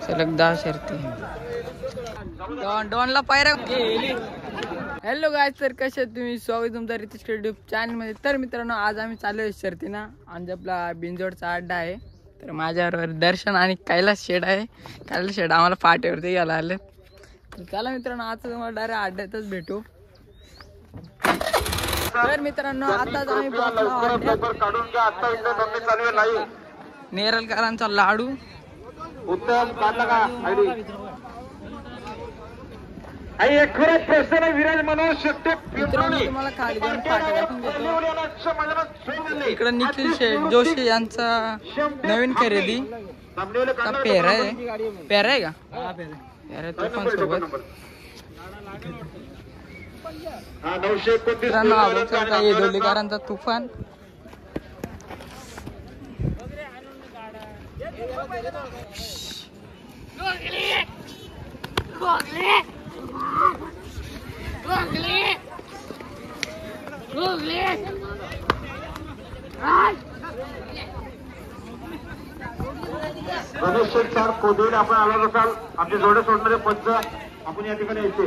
सलग 10 शर्ती डॉनला पायरा। हॅलो गाइस, तर कसे आहेत तुम्ही? स्वागत तुमचं रितेश युट्यूब चॅनल मध्ये। तर मित्रांनो, आज आम्ही चाललोय शर्तीना आणि आपला बिंजोडचा अड्डा आहे। तर माझ्याबरोबर दर्शन आणि कैलास शेड आहे। कैलास शेड आम्हाला फाट्यावरती घ्यायला आले। तर चला मित्रांनो, आता तुम्हाला डायरेक्ट अड्ड्यातच भेटू। तर मित्रांनो, आताच आम्ही नेरलकरांचा लाडू उत्तम काढला का विराज मनोज शेट्टे तुम्हाला खाली जाऊन फाट्या दाखवून देतो। इकडे निखिल शेठ जोशी यांचा नवीन खरेदी पेरा आहे का? पेरा तुफान सोबत डोलीकरांचा तुफान। गणेश शेठ सर कोदेड आपण आलो असाल, आमचे जोडे सोडणारे पंच आपण या ठिकाणी यायचे।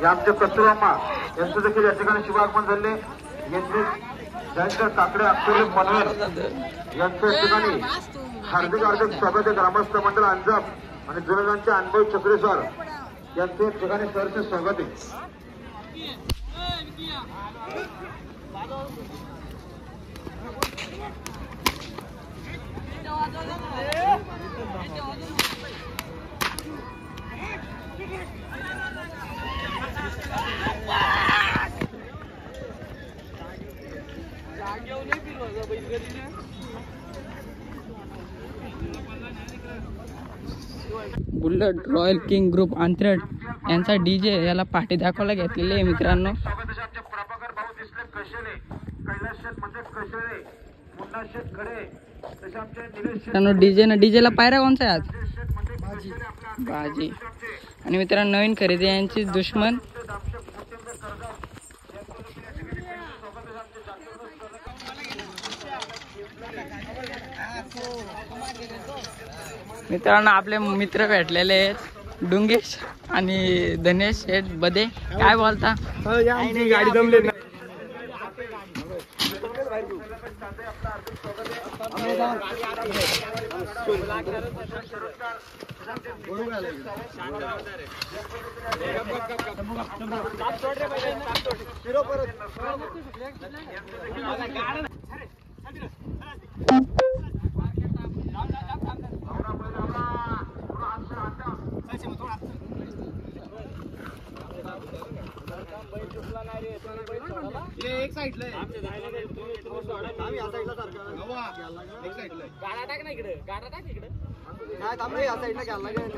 आमचे कस्तुराम्मा यांचं देखील या ठिकाणी शुभागमन झाले। यांचे जयंत काकडे अक्षरे मनोहर यांचं या ठिकाणी हार्दिक स्वागत आहे। ग्रामस्थ मंडळ अंजाम आणि जुनेगांचे अनुभव चक्रे सर यांचे या ठिकाणी सरचे स्वागत आहे। बुलेट रॉयल किंग ग्रुप अंतरड यांचा डीजे याला पाठी दाखवायला घेतलेले आहे मित्रांनो। डीजेला पायरा कोणता आहे आज? बाजी। आणि मित्रांनो, नवीन खरेदी यांची दुश्मन मित्रांनो, आपले मित्र भेटलेले आहेत डुंगेश आणि धनेश शेठ बदे। काय बोलता? गाडी जमले ना। एक साइडला आम्ही या साइडला सारखा एक साइडला गाडा टाक ना इकडे, गाडा टाक इकडे। काय थांब रे, या साइडला घ्यायला लागेल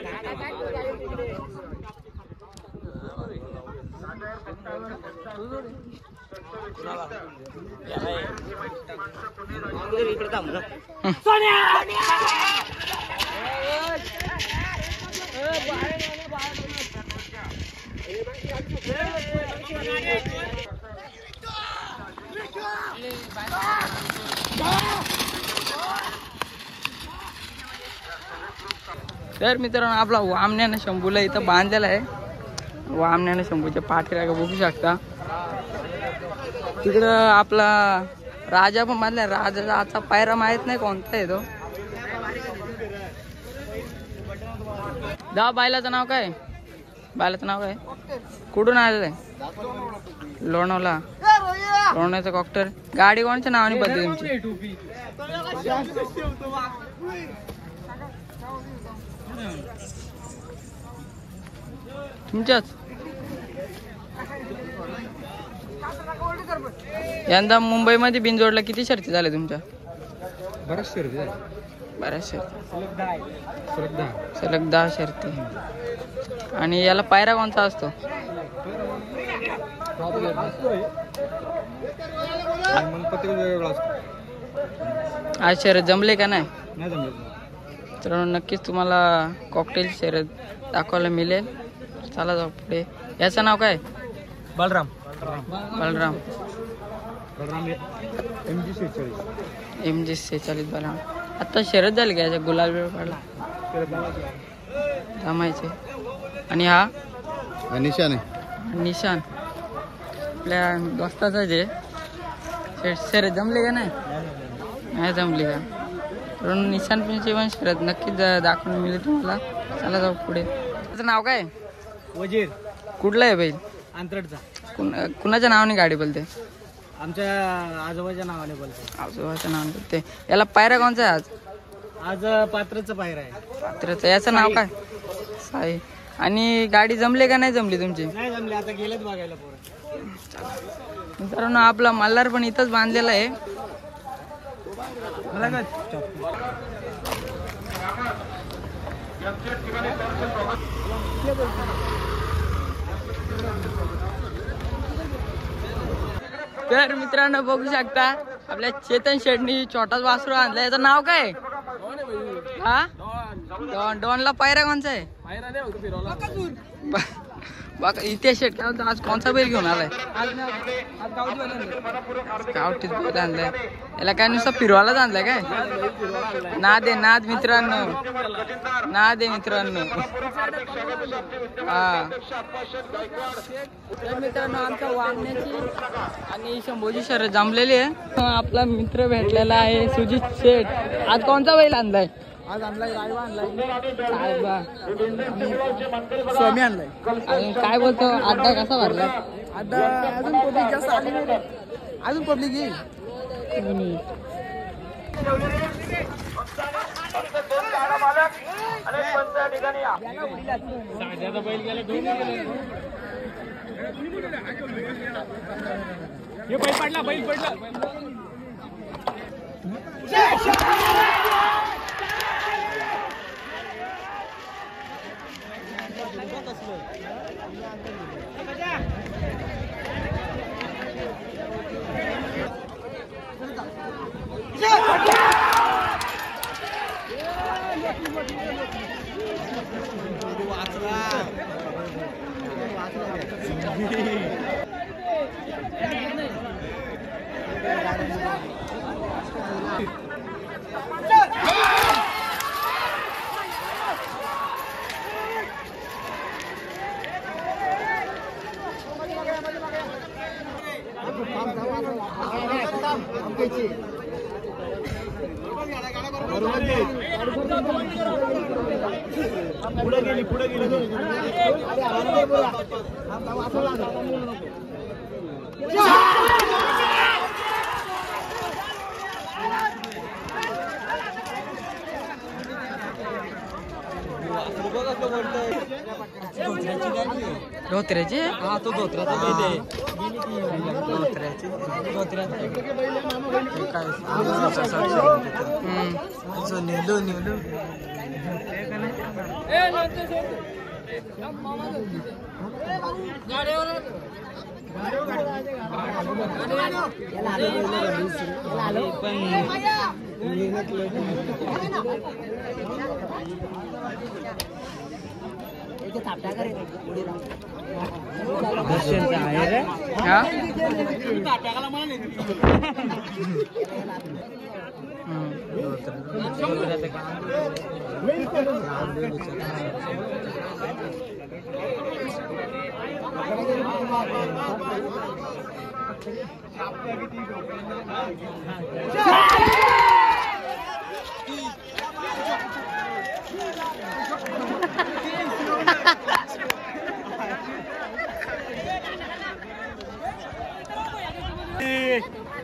गाडा टाक इकडे। इकडे थांब ना सोन्या। तर मित्रांनो, आपला वामण्यानं शंभूला इथं बांधलेला आहे। वामण्यानं शंभूच्या पाठीरागा बघू शकता। तिकडं आपला राजा पण बांधलाय। राजाचा आता पायरा माहित नाही कोणता आहे तो। बायलाचं नाव काय? बायलाचं नाव काय? कुठून आलेलं आहे? लोणावळा। लोणावळ्याचा कॉक्टर। गाडी कोणाच्या नावाने बदली तुमची? तुमच्याच? यंदा मुंबईमध्ये बिनजोडला किती शर्ती झाल्या तुमच्या? बऱ्याच शर्ती झाल्या। बऱ्याच शर्ती सलग 10 शर्ती। आणि याला पायरा कोणता असतो? आज शर्यत जमले का नाही? तर नक्कीच तुम्हाला कॉकटेल शर्यत दाखवायला मिळेल। चला जाऊ पुढे। याचं नाव काय? बलराम। बलराम MG46 बलराम. आता शर्यत झाली का गुलाल वेळ पडला थांबायचे. आणि हा निशान निशान आपल्या दोस्ताचा जे शर्यत जमले का नाही जमली का. म्हणून निशान पण शर्यत नक्कीच दाखवून मिळेल तुम्हाला. चला जाऊ पुढे. त्याचं नाव काय? वजीर. कुठलं आहे बैल? आंतरडचा. कुणाच्या नावाने गाडी बोलते? आमच्या आजोबाच्या नावाने बोलतो. आजोबाच्या नावाने बोलते. याला पायरा कोणचा आहे आज? आज पात्रचं पायरा आहे. पात्रचं. याचं नाव काय? साई. आणि गाडी जमले का नाही जमली तुमची? नाही जमले, आता गेलेत बघायला पोरं. मित्रांनो आपला मल्हार पण इथंच बांधलेला आहे. तर मित्रांनो बघू शकता आपल्या चेतन शेटनी छोटाच वासरू आणला. याचं नाव काय? हा डॉनला पायरा कोणचा आहे? इथे शेट काय म्हणतो आज कोणचा बैल घेऊन आलाय? गावठीच बैल आणलाय. याला काय नुसतं फिरवायलाच आणलाय काय? नाद मित्रांनो हा. तर मित्रांनो आमच्या वागण्याची आणि शंभूची शर्यत जमलेली आहे. आपला मित्र भेटलेला आहे सुजित शेठ. आज कोणचा बैल आणलाय? आज आणलाय रायवा आणलाय. स्वामी आणलाय. आणि काय बोलतो अड्डा कसा भरला? आता अजून पब्लिक जास्त आली नाही. अजून पब्लिक येईल. बैल पडला. पुढे गेली. धोत्र्याची? हा तो धोत्र्याचा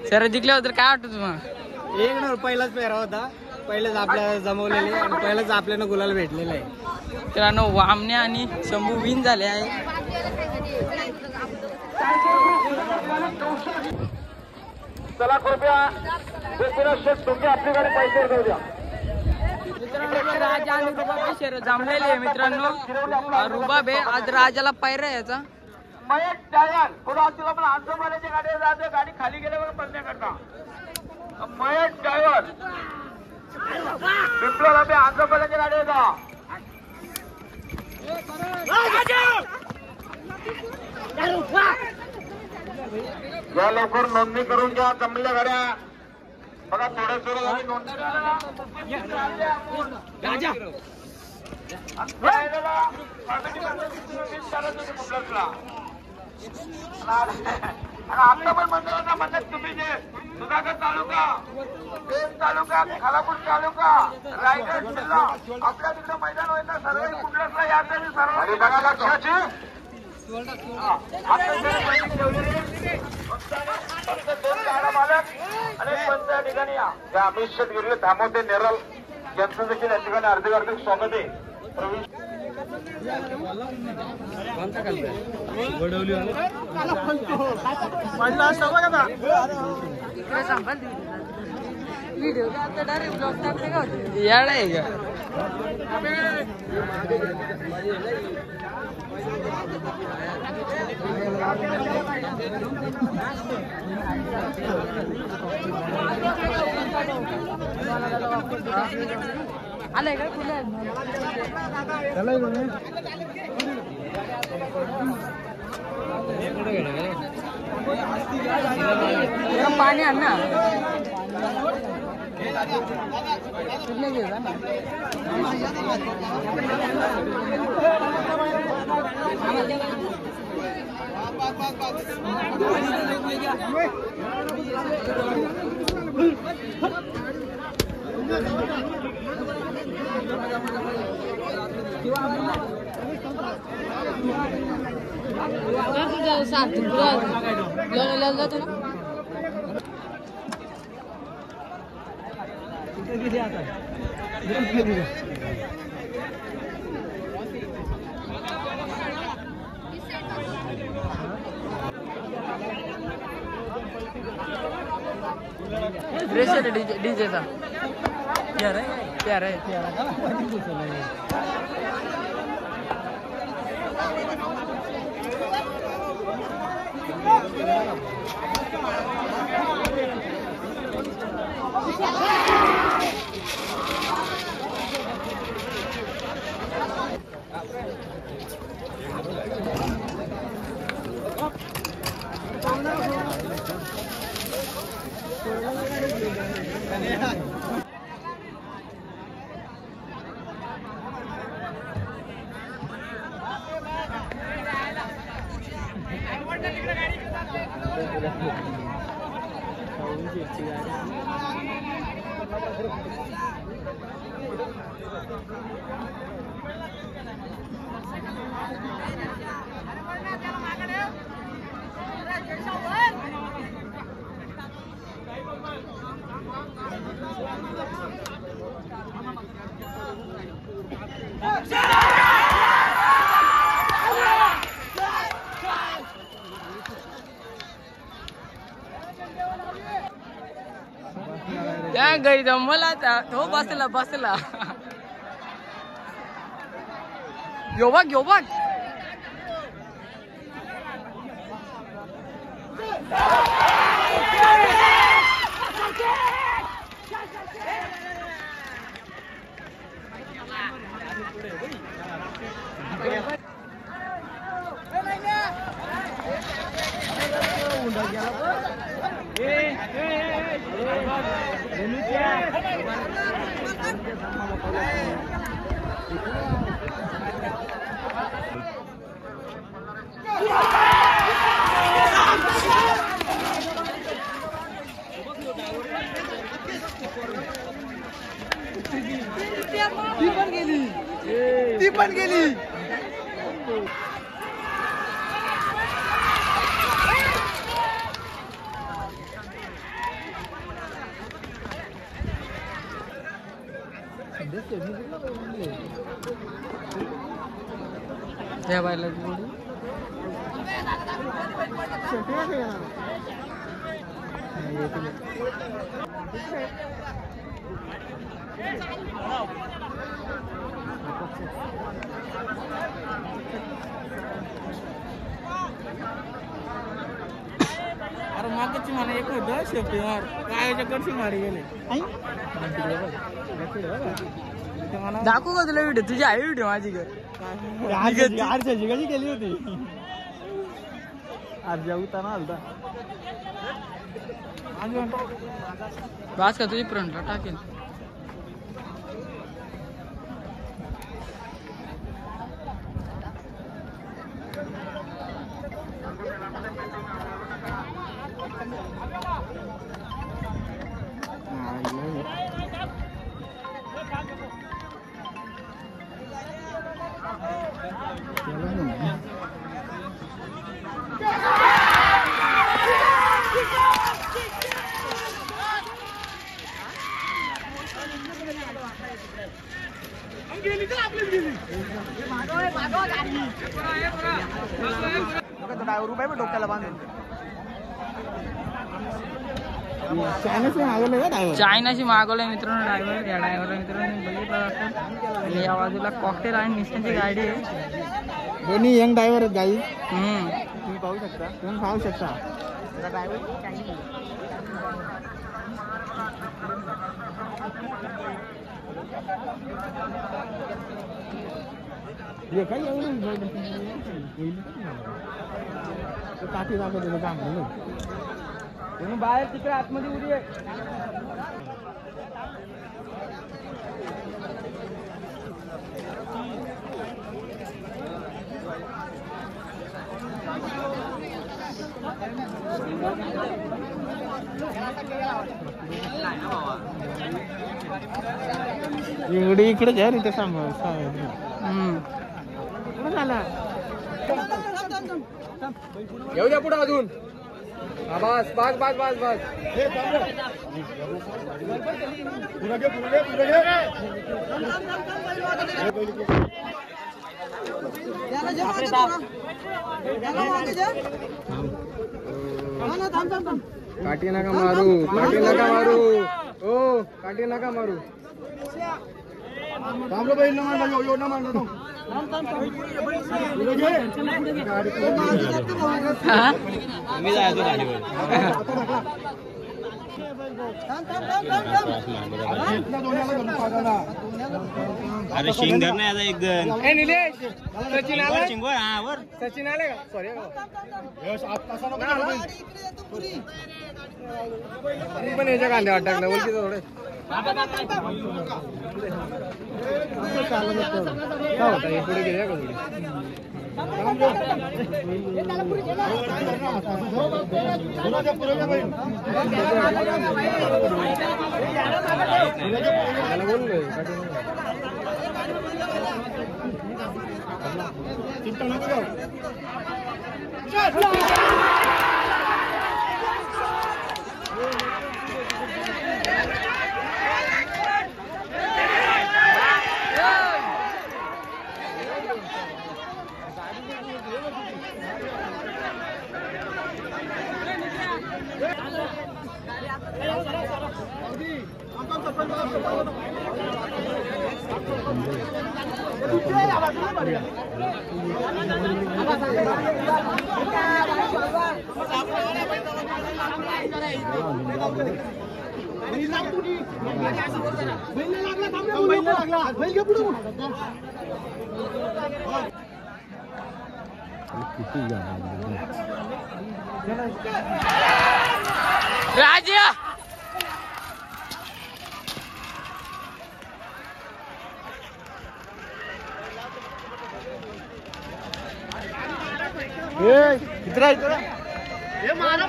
सर जिंकले होते काय वाटतं तुम्हाला? एक ना पहिलाच पेहरा होता. पहिलेच आपल्याला जमवलेले आणि पहिलेच आपल्याला गुलाल भेटलेला आहे. मित्रांनो वामण्या आणि शंभू विन झाले आहे. चला कृपया तुमची आपली गाडी पैसे देऊ द्या. मित्रांनो राजा आणि रुबाब शर्यत जमलेली आहे. मित्रांनो रुबाब आहे आज राजाला पायरा याचा. महेश ड्रायव्हर पुढे तुला पण आंजोबाल्याची गाडी जाते. गाडी खाली गेल्यावर बंद करता. महेश ड्रायव्हर विप्लव अभे आंजोबाल्याची गाडी जा. या लवकर नोंदणी करून घ्या जमल्या गाड्या. बघा थोड्या थोडं नोंदणी आता पण मंडळांना म्हणतात तुम्ही जे सुधागड तालुका, पेण तालुका, खालापूर तालुका, रायगड जिल्हा आपल्या तिकडे मैदान होईल ना सर्व कुठल्याच याचा सर्व बघा लक्षाची फक्त 2 गाडा मालक आणि पंच या ठिकाणी या अमित शेठ गिरले धामोते नेरल यांचं देखील या ठिकाणी हार्दिक स्वागत आहे. प्रवेश याड आहे का आलाय का खुलं पाणी आण ना ड्रेस है डीजे का प्यारा है त्या गई मला तो बसला यो बघ ती पण गेली या बायला अरे मागची मला एक होतं शेपटी मार काय कडची मारी गेले दाखवू का तुला व्हिडिओ तुझी आहे व्हिडिओ माझी कशी केली होती आज जेवता ना आलता बास का तुझी फ्रंट टाकेल. रुपये डोक्याला बांधून चायनाशी मागवलंय मित्रांनो ड्रायव्हर. या ड्रायव्हर मित्रांनो बघितलं असेल. आणि या बाजूला कॉकटेल आणि निशांची गाडी आहे. दोन्ही यंग ड्रायव्हर आहेत गाई. तुम्ही पाहू शकता. तुम्ही पाहू शकता हे काय एवढं काठी दाखवतो काम म्हणून बाहेर तिकडे आतमध्ये उडी आहे. एवढी इकडेच आहे रे सांग झाला. येऊ द्या पुढे अजून. बस बस बस बस बस. काठी नका मारू. काठी नका मारू. ओ काठी नका मारू. थांबलो बैल न मारला. यो न मारला तो. मी जायचो गाडीवर. अरे शिंगर नाही आता एक जण. सचिन आला. शिंगवर हा वर सचिन आले का. सॉरी पण याच्या कांद्यावर टाकलं ओळखीच थोडे. पुढे गेले का थोडी. राजा इतना इतना ये मारा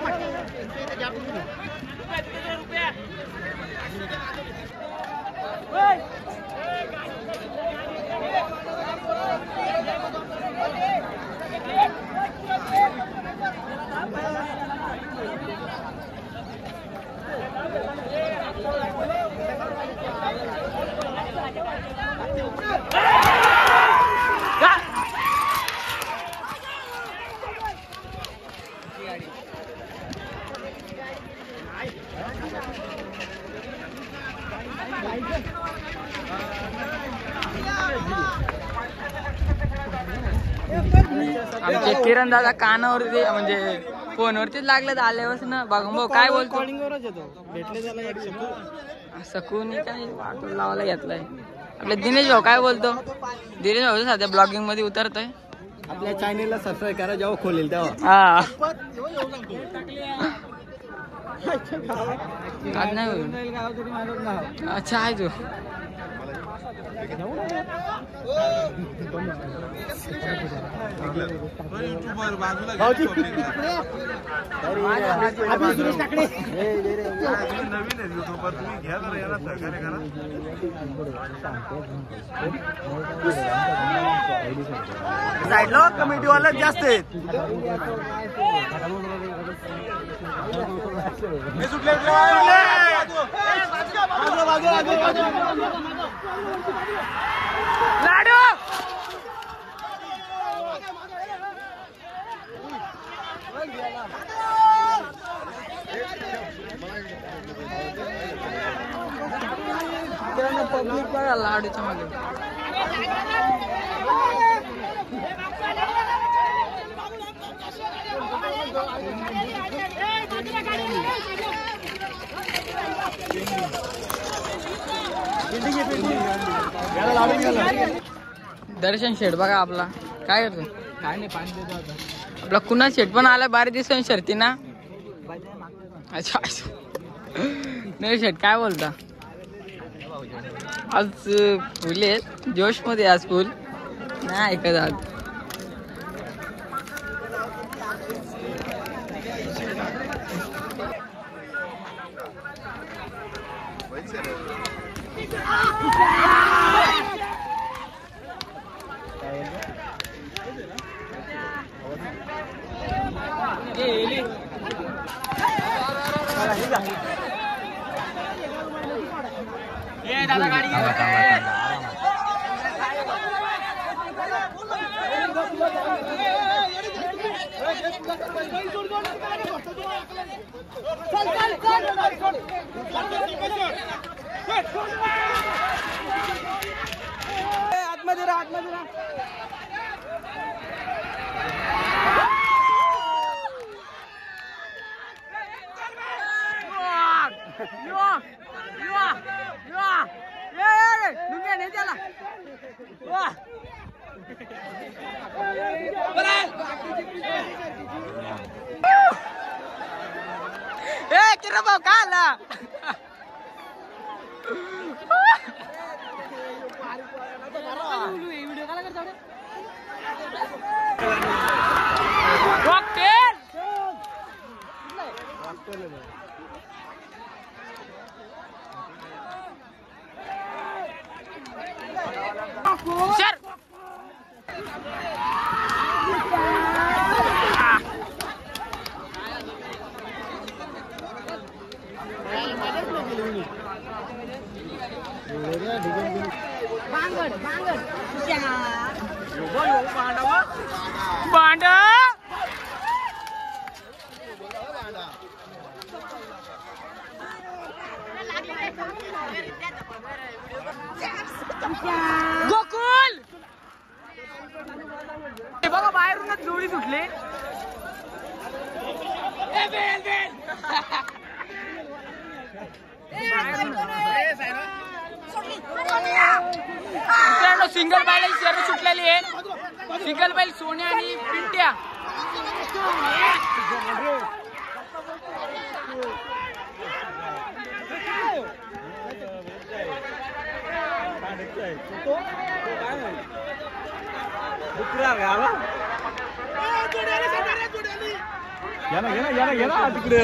आमचे किरण दादा कानावरती म्हणजे फोनवरतीच लागलं तर आल्यावर ना बघा भाऊ काय बोलतो. कॉलिंगवरच येतो. भेटले त्याला गाडी सकून काय वाटून लावायला घेतलाय. आपले दिनेश भाऊ काय बोलतो. दिनेश भाऊ सध्या ब्लॉगिंग मध्ये उतरतोय. आपल्या चॅनेलला सबस्क्राईब करा जेव्हा खोलेल तेव्हा. हा आज नाही होईल. अच्छा आहे तू साईडला कमिटी वाले जास्त आहेत. लाडू पब्लिक बघा लाडूच्या मध्ये. दर्शन शेठ बघा आपला काय करतो. काय नाही पाणी देतो आता. आपला कुणा शेठ पण आला बारी दिवसांनी शर्ती ना. अच्छा नाही शेठ काय बोलता. आज फुल आहेत जोश मध्ये. आज फुल नाही ऐकत आज. आतमध्ये राहा आतमध्ये राहा. किरण भाऊ का आला. भांडा गोकुल बघा बाहेरूनच जोडी सुटली. सिंगल बायला शर्ट सुटलेली आहे. सिंगल बाईल सोन्या आणि पिंट्या. तिकडे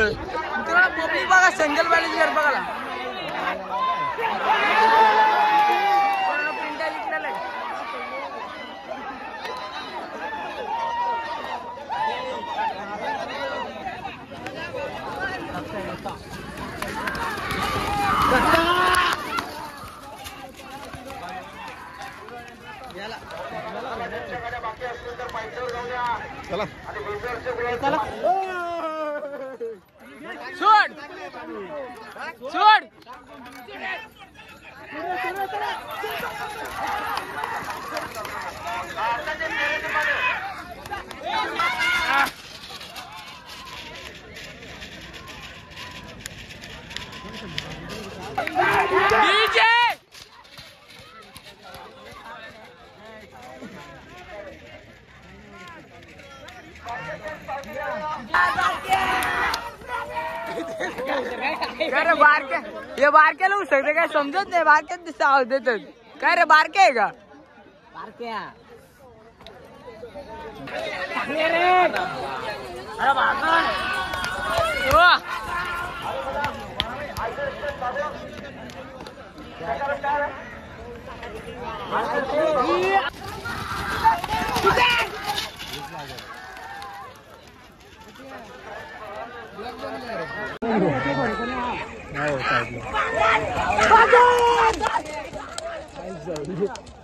पब्लिक बघा सिंगल बायला शर्ट बघाला. पिंट्या लिखलेलं आहे. चला सोड सोड. डीजे काय रे बारक्या हे बारक्याला होऊ शकते काय समजत नाही बारक्यात दिसत आवाज देतात काय रे बारक्या आहे का बारक्या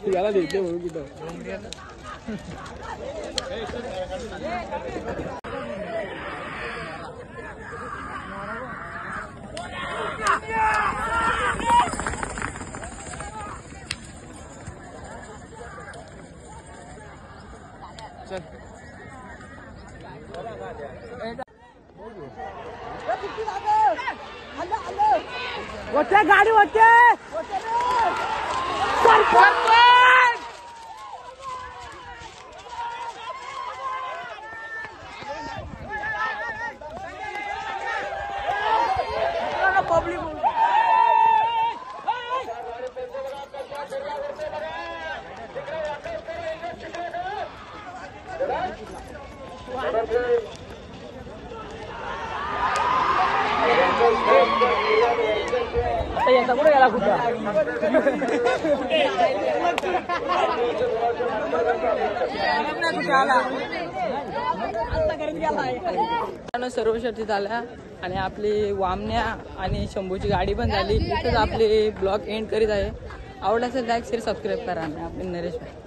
याला देते म्हणून कुठं होते गाडी होते पब्लिक याचा कुठे गेला कुठं सर्व शर्ती झाल्या आणि आपली वामण्या आणि शंभूची गाडी पण झाली. इथंच आपले ब्लॉग एंड करीत आहे. आवडला असेल लाईक शेअर सबस्क्राईब करा आणि आपले नरेश भाई.